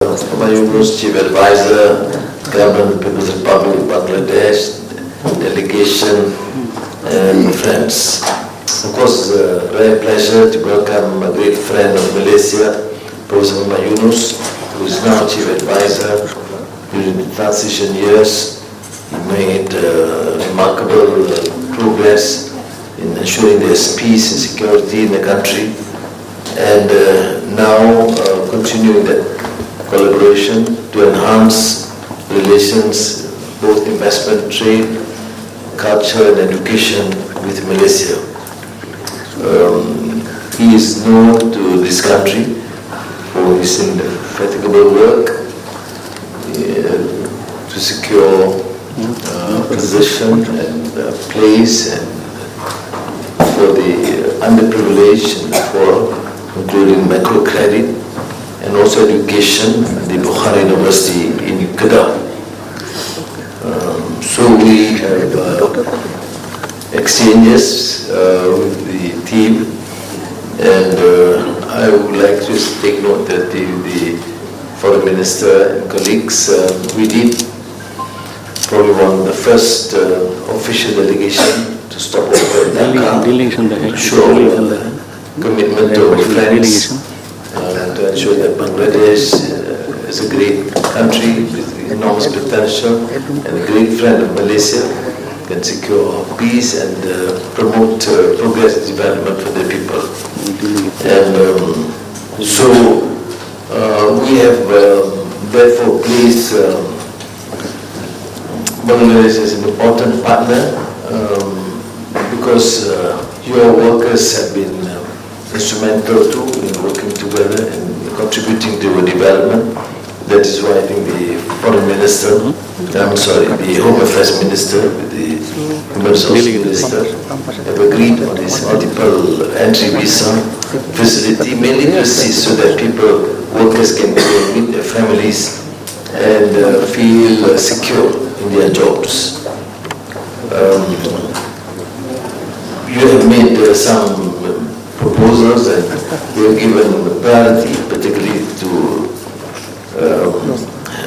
Humayun's Chief Advisor, Government of the People's Republic of Bangladesh, delegation, and friends. Of course, it's a very pleasure to welcome a great friend of Malaysia, Professor Humayunus, who is now Chief Advisor. During the transition years, he made remarkable progress in ensuring there's peace and security in the country, and now continuing that collaboration to enhance relations, both investment, trade, culture and education with Malaysia. He is known to this country for his indefatigable work to secure position and place and for the underprivileged and the poor, including microcredit and also education at the Bukhara University in Kedah. So we have exchanges with the team, and I would like to take note that the foreign minister and colleagues, we did probably one of the first official delegation to stop over in Dhaka, show commitment to our friends, and to ensure that Bangladesh is a great country with enormous potential and a great friend of Malaysia, can secure peace and promote progress and development for the people. And so we have therefore placed Bangladesh as an important partner because your workers have been instrumental too in working together and contributing to development. That is why I think the foreign minister, the Home Affairs Minister, with the Human Resources Minister have agreed on this multiple entry visa facility, mainly to assist so that workers can go and meet their families and feel secure in their jobs. You have made some proposals and we have given priority particularly to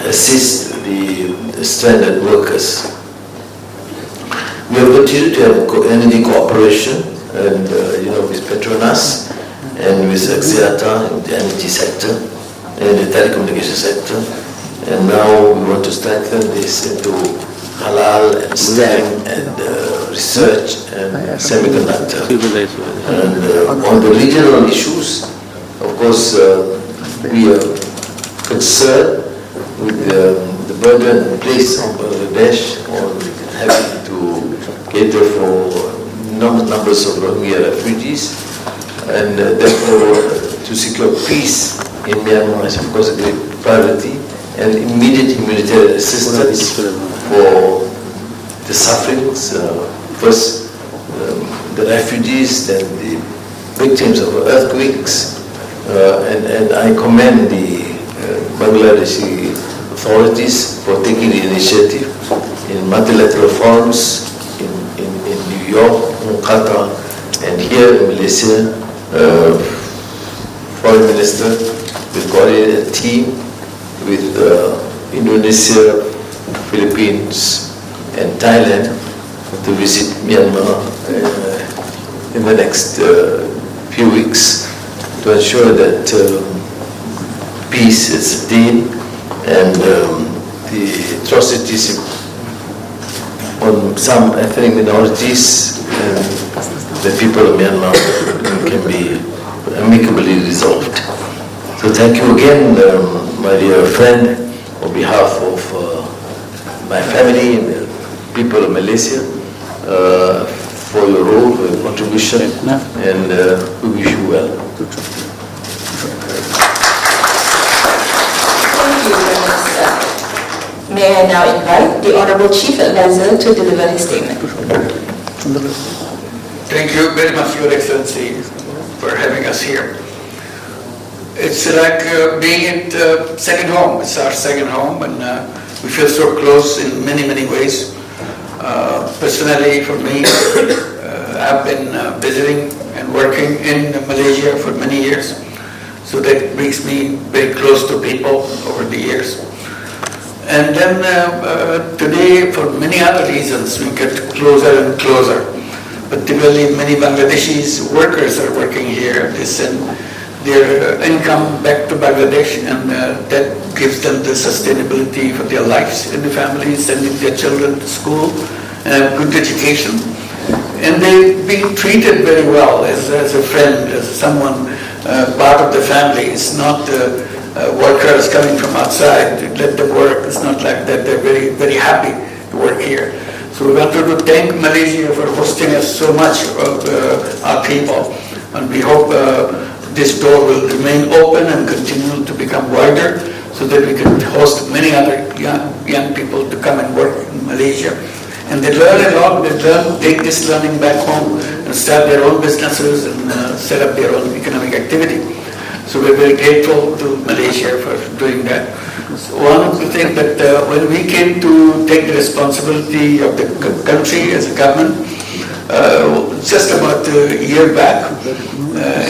assist the stranded workers. We have continued to have energy cooperation and with Petronas and with Axiata in the energy sector and the telecommunication sector, and now we want to strengthen this into halal and STEM and research and semiconductor. And on the regional issues, of course, we are concerned with the burden placed on Bangladesh on having to cater for enormous numbers of Rohingya refugees, and therefore to secure peace in Myanmar is of course a great priority, and immediate humanitarian assistance for the sufferings, first the refugees, then the victims of earthquakes, and I commend the Bangladeshi authorities for taking the initiative in multilateral forums in New York, in Qatar, and here in Malaysia. Foreign Minister will coordinate a team with Indonesia, Philippines, and Thailand to visit Myanmar in the next few weeks to ensure that peace is attained and the atrocities on some ethnic minorities and the people of Myanmar can be amicably resolved. So thank you again, my dear friend, on behalf of my family and the people of Malaysia, for your role, for your contribution, and we wish you well. Thank you, Prime Minister. May I now invite the Honourable Chief Advisor to deliver his statement. Thank you very much, Your Excellency, for having us here. It's like being at second home. It's our second home, and we feel so close in many, many ways. Personally, for me, I've been visiting and working in Malaysia for many years. So that brings me very close to people over the years. And then today, for many other reasons, we get closer and closer. Particularly, many Bangladeshis workers are working here. They send their income back to Bangladesh, and that gives them the sustainability for their lives and the families, sending their children to school and have good education. And they've been treated very well as a friend, as someone part of the family. It's not workers coming from outside to let them work. It's not like that. They're very, very happy to work here. So we wanted to thank Malaysia for hosting us so much of our people. And we hope this door will remain open and continue to become wider so that we can host many other young people to come and work in Malaysia. And they learn a lot. They take this learning back home and start their own businesses and set up their own economic activity. So we're very grateful to Malaysia for doing that. So one of the things that when we came to take the responsibility of the country as a government, just about a year back,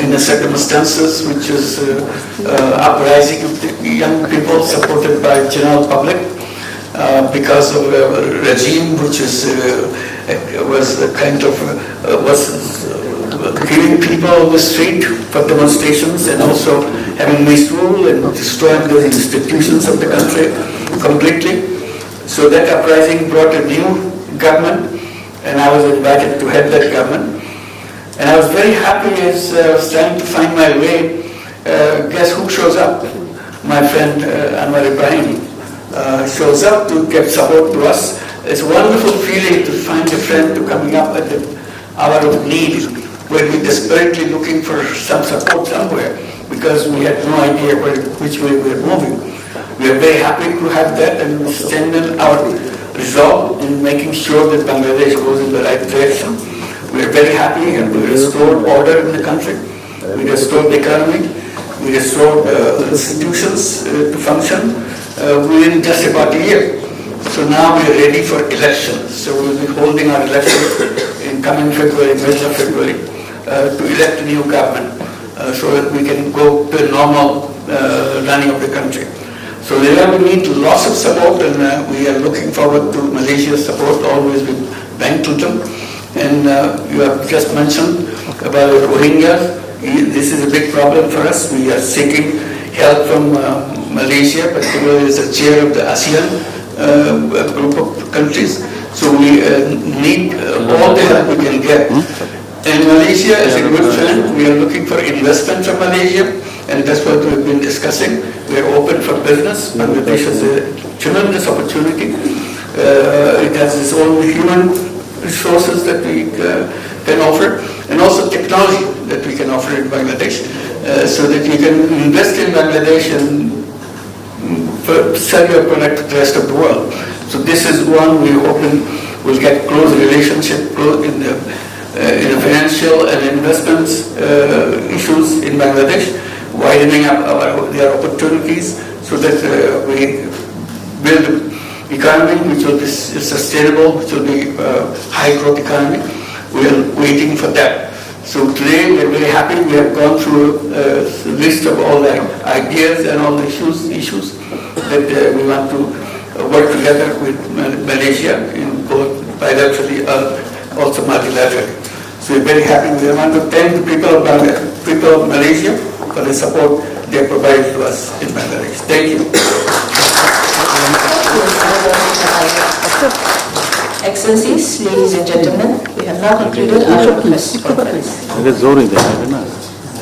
in the circumstances which is uprising of the young people supported by general public, because of a regime which is was kind of killing people on the street for demonstrations and also having misrule and destroying the institutions of the country completely. So that uprising brought a new government, and I was invited to head that government. And I was very happy as I was trying to find my way. Guess who shows up? My friend Anwar Ibrahim shows up to give support to us. It's a wonderful feeling to find a friend to coming up at the hour of need, when we're desperately looking for some support somewhere, because we had no idea which way we were moving. We are very happy to have that and strengthen our resolve in making sure that Bangladesh goes in the right direction. We are very happy, and we restored order in the country. We restored the economy. We restored institutions to function within just about a year. So now we are ready for elections. So we'll be holding our elections in coming February, middle of February, to elect a new government so that we can go to a normal running of the country. So there we need lots of support, and we are looking forward to Malaysia's support, always with Bank Tutum. And you have just mentioned about the Rohingyas. This is a big problem for us. We are seeking help from Malaysia, particularly as the chair of the ASEAN group of countries. So we need all the help we can get. And Malaysia is a good friend. We are looking for investment from Malaysia, and that's what we've been discussing. We are open for business. Bangladesh has a tremendous opportunity. It has its own human resources that we can offer, and also technology that we can offer in Bangladesh, so that you can invest in Bangladesh and sell your product to the rest of the world. So this is one we hoping will get close relationship in the financial and investments issues in Bangladesh, widening up their opportunities so that we build economy which will be sustainable, which will be high growth economy. We are waiting for that. So today we are very happy. We have gone through a list of all the ideas and all the issues that we want to work together with Malaysia in both bilaterally or also multilaterally. So we're very happy. We want to thank the people of Malaysia for the support they provide to us in Bangladesh. Thank you. Excellencies, ladies and gentlemen, we have now concluded our press conference.